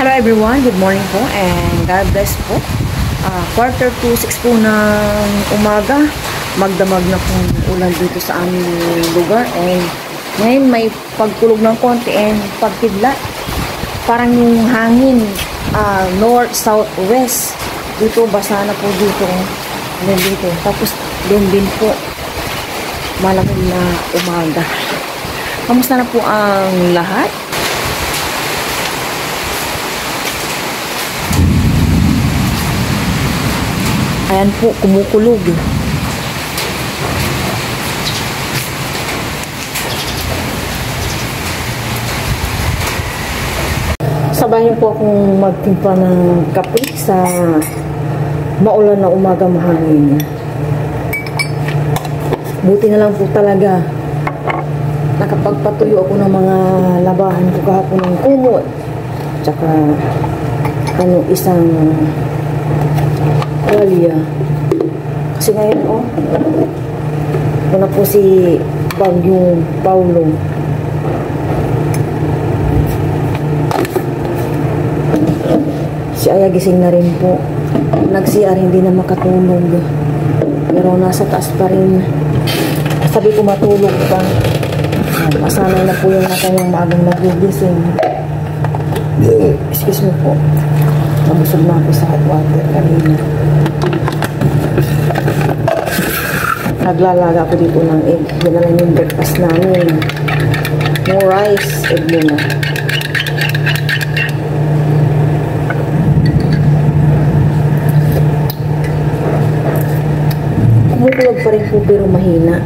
Hello everyone, good morning po and God bless po. Quarter to 6 po ng umaga, magdamag na po ulan dito sa aming lugar and ngayon may pagkulog ng konti and pagkidlat. Parang yung hangin north, south, west dito, basa na po dito tapos din po malamig na umaga. Kamusta na po ang lahat? Ayan po, kumukulog. Sabayan po akong magtimpa ng kape sa maulan na umaga, mahangin. Buti na lang po talaga nakapagpatuyo ako ng mga labahan ko kahapon ng kumot. Tsaka isang walya. Kasi ngayon, ito na po si Bagyong Paulo. Si Aya gising na rin po. Nag-CR, hindi na makatulog. Pero nasa taas pa rin. Sabi ko matulog pa. Masanay na po yung kanyang maagang nagugising. Excuse me po. Nabusog na ako sa hot water kanina. Naglalaga ako dito ng egg. Yan na lang yung breakfast namin. No rice, egg muna. Kumukulog pa rin po pero mahina.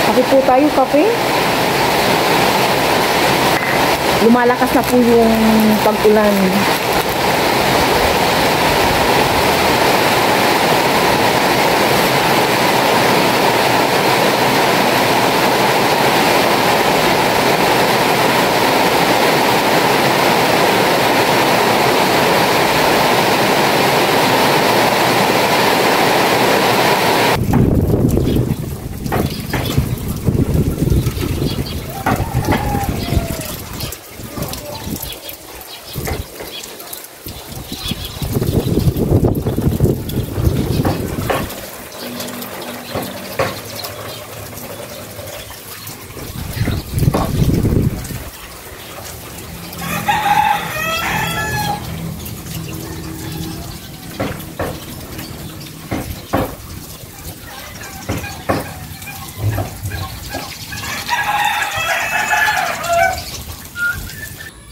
Kape po tayo, kape. Lumalakas na po yung pag-ulan.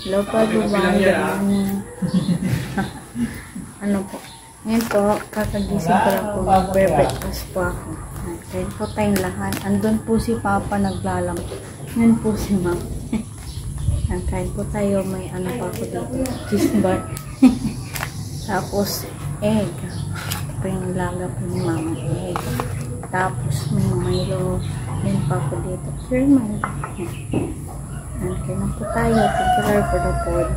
Hello po, ano po? Ngayon po, kakagising ko lang po, mag-breakfast po ako. Kain po tayong lahat. Andun po si Papa naglalang. Ngayon po si Ma'am. Kain po tayo, may ano pa ako dito, cheese bar. Tapos, egg. Ito po yung laga po ni Mama, egg. Tapos, may Milo. Ngayon pa ako dito. Sure, Milo. Kailan po tayo. Thank you Lord for the food.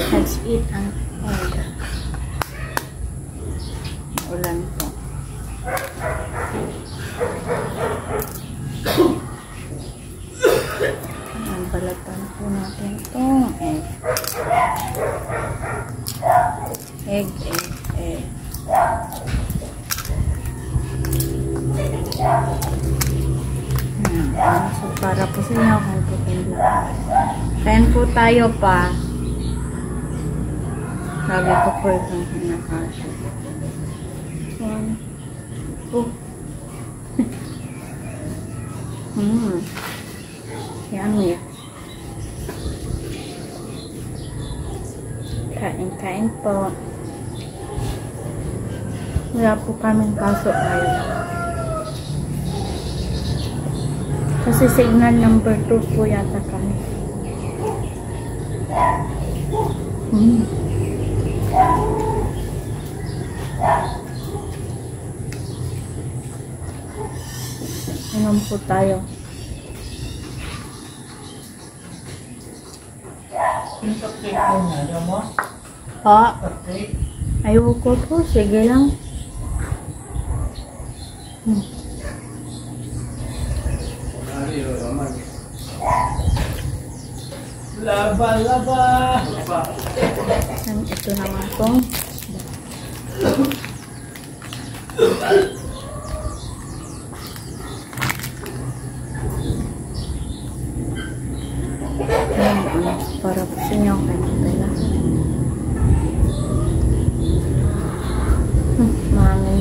Let's eat ang egg. Ulan po. Balatan po natin itong egg. Egg. So, para po sa inyo, kain po tayo lahat. Kain po tayo pa. Sabi ko po itong kinakasya. Yummy. Kain po. Wala po kaming kaso ay kasi signal number 2 po yata kami. Inom po tayo. Yung cupcake mo na, mo? Ha? Cupcake? Ayoko po. Sige lang. Laba, laba. Ito naman po. Para po sa inyo kayo pala. Mami.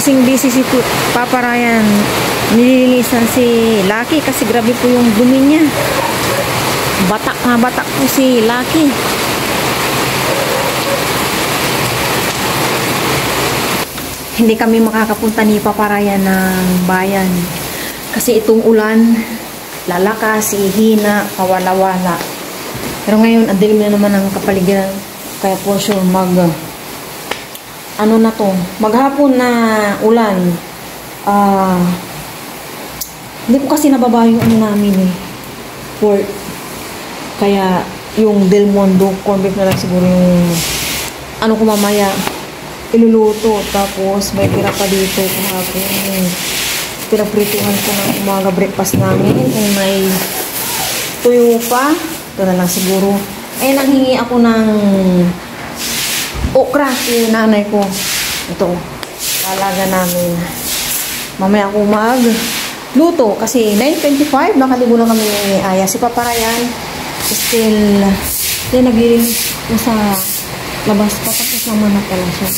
Busy si Papa Ryan. Nililinisan si Lucky kasi grabe po yung dumi niya. Batak na batak po si Lucky. Hindi kami makakapunta ni Papa Ryan ng bayan. Kasi itong ulan, lalakas, ihina, kawala-wala. Pero ngayon, ang dilim na naman ang kapaligiran. Kaya po sure ano na to, maghapon na ulan. Hindi ko kasi nababa yung ano namin pork. Kaya yung Del Mondo corn beef na lang siguro yung ano ko mamaya iluluto. Tapos may tira pa dito kahapon. Pinaprituhan ko ng umaga breakfast namin. Kung may tuyo pa, ito na lang siguro. Ay nanghingi ako ng okra si nanay ko. Ito, talaga namin. Mamaya ako magluto kasi 9:25 nakaligo na kami ni Aya. Si Papa Ryan still naglilinis sa labas. Papapos naman na pala siya.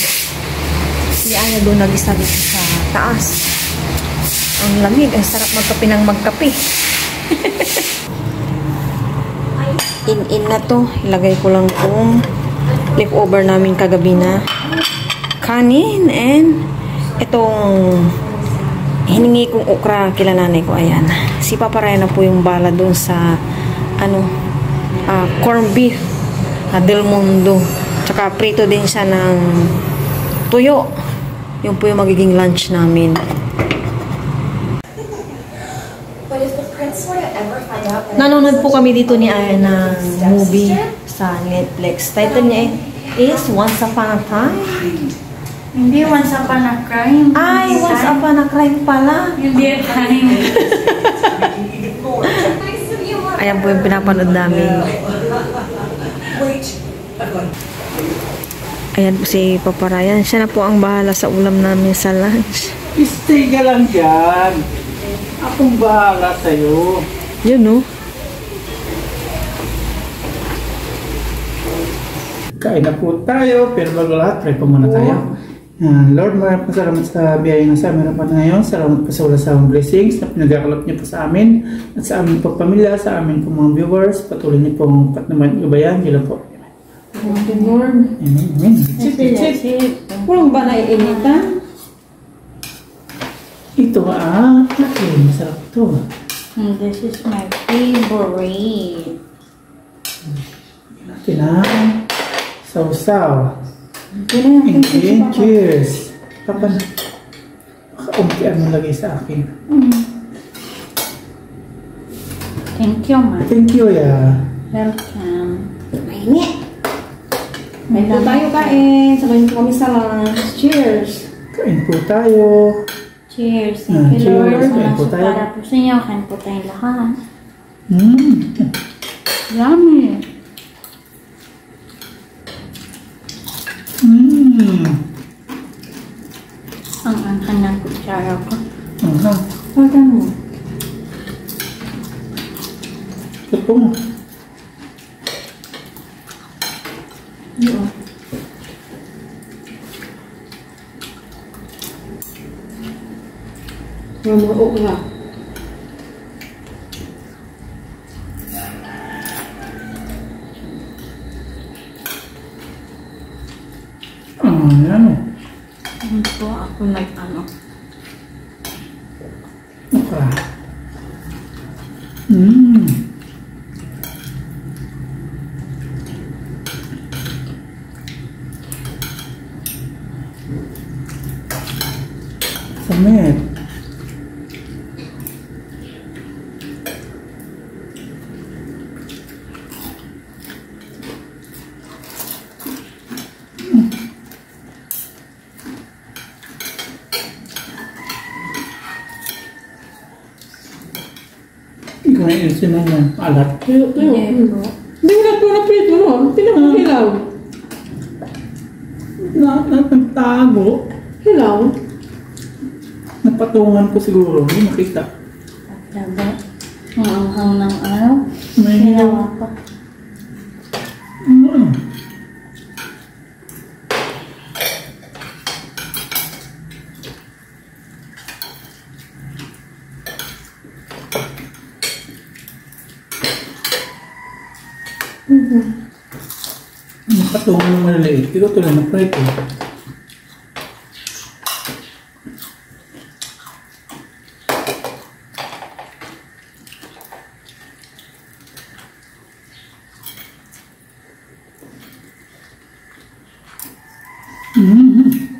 Si Aya doon nag-isa dito sa taas. Ang lamig. Ang sarap magkape ng magkape. In na to. Ilagay ko lang kung leftover namin kagabi na kanin and itong hiningi kong okra kila nanay ko. Ayan. Si Papa Ryan na po yung bala doon sa corn beef Del Mondo. Tsaka prito din siya ng tuyo. Yung po yung magiging lunch namin. Nanonood po kami dito ni Aya ng movie sa Netflix. Title niya is Once Upon a Time. Hindi Once Upon a Crime. Ay, Once Upon a Crime pala. Hindi a crime. Ayan po yung pinapanood namin. Ayan po si Papa Ryan. Siya na po ang bahala sa ulam namin sa lunch. Stay ka lang dyan. Akong bahala sa'yo. Yun, no? Kain na po tayo, pero bago lahat, pray po muna tayo. Lord, maraming salamat sa biyaya na sa amin na ngayon. Salamat po sa wala sa blessings na pinagakalap niyo po sa amin at sa aming po pamilya, sa amin po mga viewers. Patuloy niyo po ang patnaman ibayan. Yun lang po. Thank you, Lord. Amen. Walang ba naiinitan? Ito okay, masarap ito. This is my favorite. Natin sausaw. Yun Okay, cheers. Kapan, makaumpian mo lagay sa akin. Thank you, ma. Thank you, ya. Welcome. Mainit. May po tayo kain. Sabayin po kami sa lunch. Cheers. Kain po tayo. Cheers. Thank you, Cheers. Lord. Kain po tayo. Para po sa inyo. Kain po tayong lahat. Yummy. Ang angkan ng kutsara ko. Pagka mo. Ito mo. Oo. Mamuok na. Yan o. po ako nag-ano. Okay. Mmm. Samit. Kain sila niya. Alat. Tuyo. Hindi po. Hindi na ito na prito noon. Tinan mo hilaw. Nagtago. Hilaw. Napatungan ko siguro. Hindi makita. Diba? Ang anghang ng araw. May Ginawa ko. Mm. Napatungan ng maliliit. Ikaw tuloy na prito. Mm-hmm.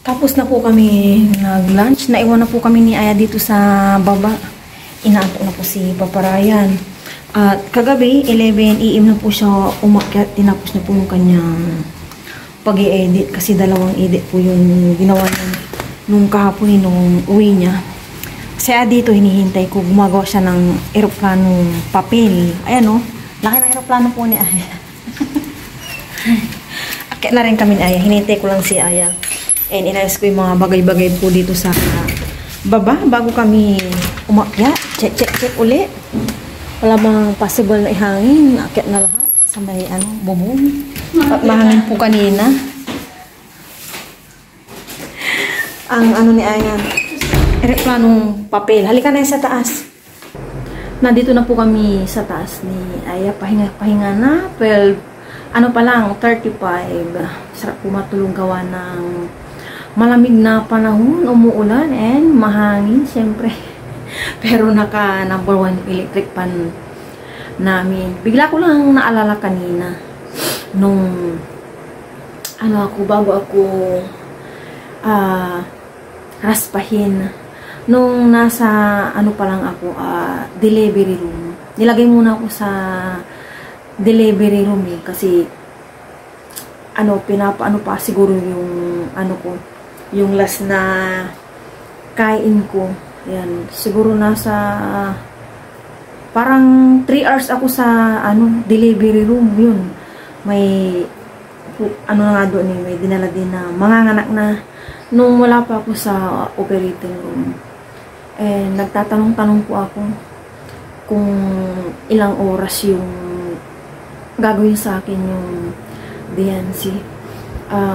Tapos na po kami nag-lunch. Naiwan na po kami ni Aya dito sa baba. Inaantok na po si Papa Ryan. At kagabi, 11 AM na po siya umakyat. Tinapos na po yung kanyang pag-i-edit. Kasi dalawang edit po yung ginawa niya nung kahapon nung uwi niya. Kasi dito hinihintay ko. Gumagawa siya ng eroplanong papel. Ayan o. Laki ng eroplano po ni Aya. Akyat na rin kami ni Aya. Hinihintay ko lang si Aya. And inayos ko yung mga bagay-bagay po dito sa baba bago kami umakyat. Check uli. Wala bang possible na ihangin. Akyat na lahat sa may bubong. At mahangin po kanina. Ang ni Ayan. Eroplanong papel. Halika na sa taas. Nandito na po kami sa taas ni Aya. Pahinga na. 12, pa lang, 35. Sarap po matulong gawa ng malamig na panahon, umuulan, and mahangin, syempre. Pero naka number 1 electric pan namin. Bigla ko lang naalala kanina nung bago ako raspahin. Nung nasa pa lang ako, delivery room. Nilagay muna ako sa delivery room kasi pinapaano pa siguro yung ko, yung last na kain ko. Yan, siguro nasa parang 3 hours ako sa delivery room. Yun, may na nga doon may dinala din na manganganak na nung wala pa ako sa operating room. And nagtatanong-tanong po ako kung ilang oras yung gagawin sa akin yung DNC.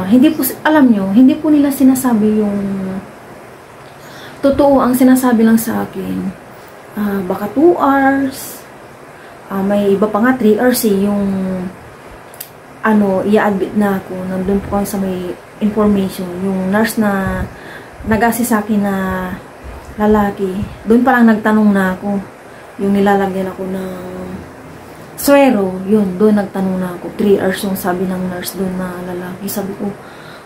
Hindi po, alam nyo, hindi po nila sinasabi yung totoo. Ang sinasabi lang sa akin, baka 2 hours, may iba pa nga 3 hours yung i-admit na ako. Nandun po kami sa may information. Yung nurse na nag-assist sa akin na lalaki, doon pa lang nagtanong na ako. Yung nilalagyan ako ng swero, yun, doon nagtanong na ako. 3 hours yung sabi ng nurse doon na lalaki. Sabi ko,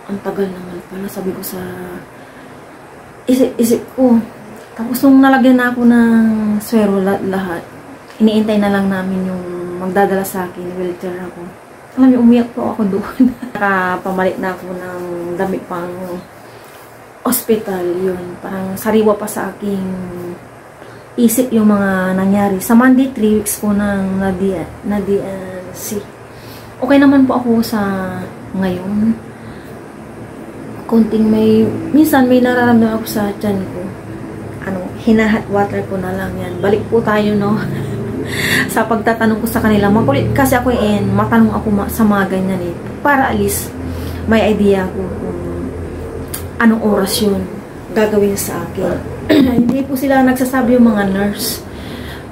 ang tagal naman pala. Sabi ko sa isip ko. Tapos nung nalagyan na ako ng swero lahat, iniintay na lang namin yung magdadala sa akin, wheelchair ako. Alam niyo, umiyak po ako doon. Nakapamalit na ako ng damit pang hospital, yun. Parang sariwa pa sa aking isip yung mga nangyari. Sa Monday, 3 weeks po ng na-DNC. Okay naman po ako sa ngayon. Konting minsan may nararamdaman ako sa tiyan ko. Hina-hot water ko na lang yan. Balik po tayo, no? sa pagtatanong ko sa kanila. Makulit kasi ako matanong ako sa mga ganyan para at least may idea ko kung anong oras yun gagawin sa akin. Hindi po sila nagsasabi yung mga nurse.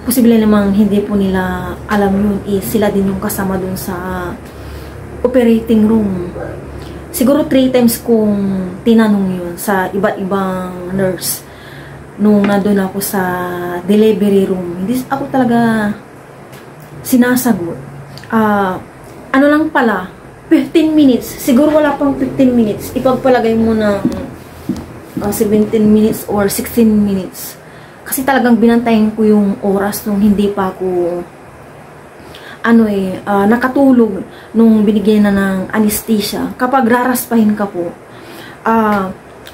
Posible namang hindi po nila alam yun. Sila din yung kasama dun sa operating room. Siguro 3 times kong tinanong yun sa iba't ibang nurse nung nandun ako sa delivery room. Hindi ako talaga sinasagot. Ano lang pala, 15 minutes. Siguro wala pang 15 minutes. Ipagpalagay mo ng 17 minutes or 16 minutes. Kasi talagang binantayan ko yung oras nung hindi pa ako nakatulog nung binigyan na ng anesthesia. Kapag raraspahin ka po,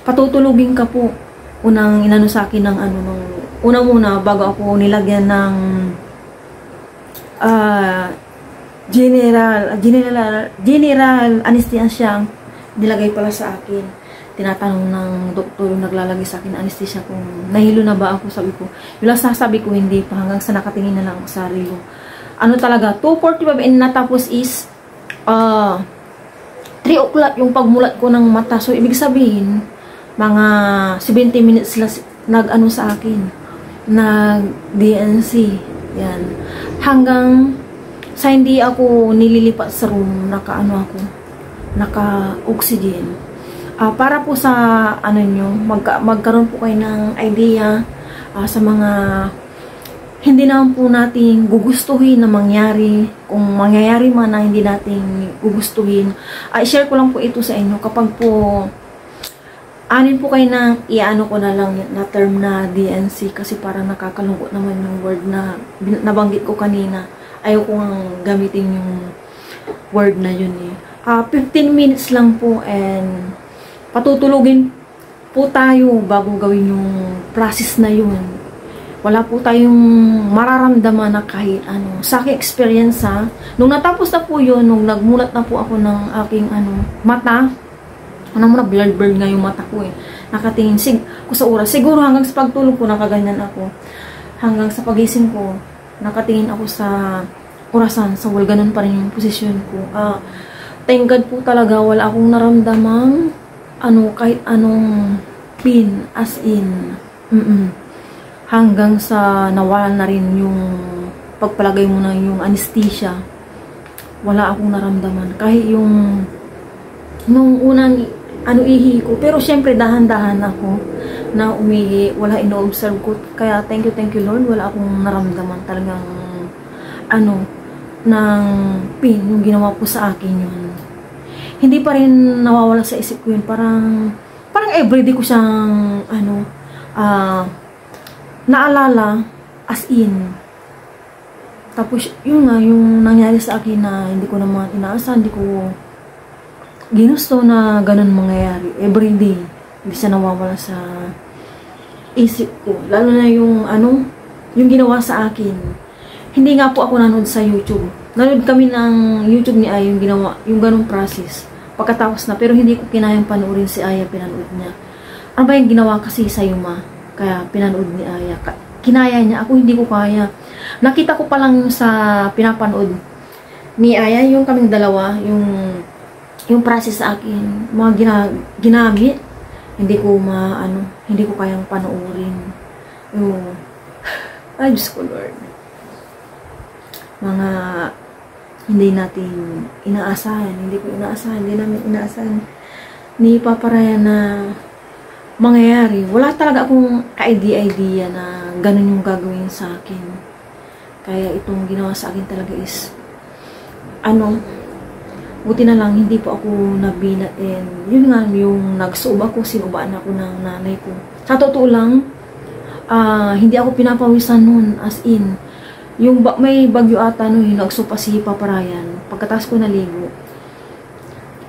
patutulugin ka po. Unang inano sa akin ng unang muna bago ako nilagyan ng general anesthesia, nilagay pala sa akin. Tinatanong ng doktor yung naglalagay sa akin anesthesia kung nahilo na ba ako. Sabi ko, yung lang sasabi ko hindi pa, hanggang sa nakatingin na lang ako sa relo. Talaga, 2:45 and natapos is 3 o'clock yung pagmulat ko ng mata. So, ibig sabihin, mga 70 minutes sila sa akin. Nag-DNC. Yan. Hanggang sa hindi ako nililipat sa room, naka-oxygen. Para po sa magkaroon po kayo ng idea sa mga hindi naman po natin gugustuhin na mangyari, kung mangyayari man na hindi natin gugustuhin. I-share ko lang po ito sa inyo kapag po anin po kayo ng iano ko na lang na term na DNC kasi parang nakakalungkot naman yung word na nabanggit ko kanina. Ayaw ko nga gamitin yung word na yun 15 minutes lang po and patutulugin po tayo bago gawin yung process na yun. Wala po tayong mararamdaman na kahit ano. Sa aking experience nung natapos na po yun, nung nagmulat na po ako ng aking mata, blurred nga yung mata ko nakatingin ko sa oras. Siguro hanggang sa pagtulog ko, nakaganyan ako. Hanggang sa pagising ko, nakatingin ako sa orasan, sa wall, ganun pa rin yung posisyon ko. Thank God po talaga, wala akong naramdamang kahit anong pain, as in. Hanggang sa nawalan na rin yung pagpalagay mo na yung anesthesia. Wala akong naramdaman. Kahit yung nung unang ihi ko. Pero syempre dahan-dahan ako na umihi. Wala ino-observe ko. Kaya thank you Lord. Wala akong naramdaman talagang ng pain yung ginawa po sa akin yun. Hindi pa rin nawawala sa isip ko yun. Parang everyday ko siyang naalala as in. Tapos yun nga yung nangyari sa akin na hindi ko naman inaasahan, hindi ko ginusto na ganun mangyayari. Everyday hindi siya nawawala sa isip ko. Lalo na yung yung ginawa sa akin. Hindi nga po ako nanood sa YouTube. Nanood kami ng YouTube ni Aya, yung ginawa, yung ganung process. Pagkatapos na, pero hindi ko kinayang panoorin si Aya, pinanood niya. Ano ba yung ginawa kasi sa Yuma? Kaya pinanood ni Aya. Kinaya niya, ako hindi ko kaya. Nakita ko pa lang sa pinapanood ni Aya, yung kaming dalawa, yung process sa akin, mga ginamit, hindi ko hindi ko kayang panoorin. Ay, Diyos ko, Lord. Mga hindi natin inaasahan, hindi namin inaasahan ni Papa Ryan na mangyayari. Wala talaga akong ka-idea na ganun yung gagawin sa akin. Kaya itong ginawa sa akin talaga is buti na lang hindi po ako nabinat and yun nga yung nagsuob ako, sinubaan ako ng nanay ko. Sa totoo lang, hindi ako pinapawisan nun, as in yung may bagyo ata yung nagsupa si Papa Ryan. Pagkatapos ko naligo,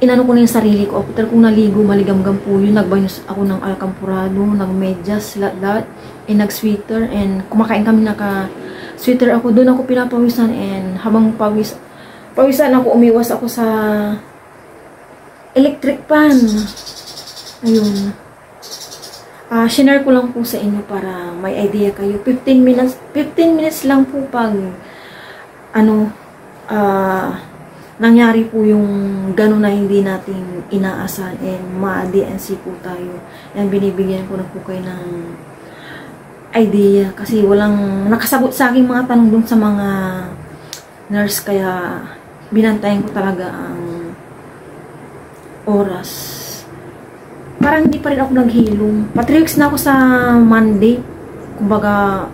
inano ko na yung sarili ko. After kong naligo, maligamgam po yun. Nagbanyo ako ng alcampurado, nagmedyas, lahat, and nag-sweater, and kumakain kami naka-sweater ako. Doon ako pinapawisan, and habang pawisan ako, umiwas ako sa electric pan. Ayun. Shinare ko lang po sa inyo para may idea kayo. 15 minutes lang po pag ano, nangyari po yung gano'n na hindi natin inaasahan and ma-DNC po tayo. And binibigyan ko na po kayo ng idea kasi walang nakasagot sa aking mga tanong dun sa mga nurse kaya binantayan ko talaga ang oras. Parang hindi pa rin ako naghilom. Pa 3 weeks na ako sa Monday. Kumbaga,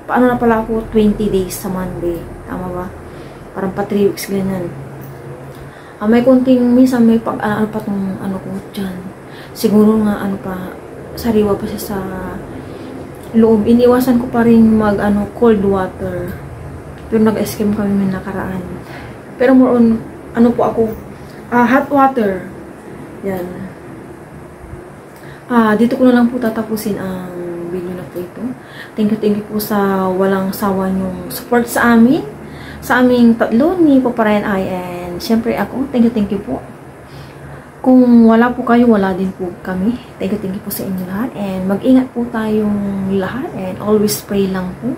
paano na pala ako 20 days sa Monday. Tama ba? Parang pa 3 weeks ganyan. May konting, minsan may pag, ano pa tong, ano ko dyan. Siguro nga, ano pa, sariwa pa siya sa loob. Iniwasan ko pa rin mag, cold water. Pero nag-escape kami may nakaraan. Pero more on, ano po ako, hot water. Yan. Dito ko na lang po tatapusin ang video na po ito. Thank you po sa walang sawa nyong support sa amin. Sa aming tatlo ni Papa Ryan I and syempre ako. Thank you po. Kung wala po kayo, wala din po kami. Thank you po sa inyo lahat. And mag-ingat po tayong lahat. And always pray lang po.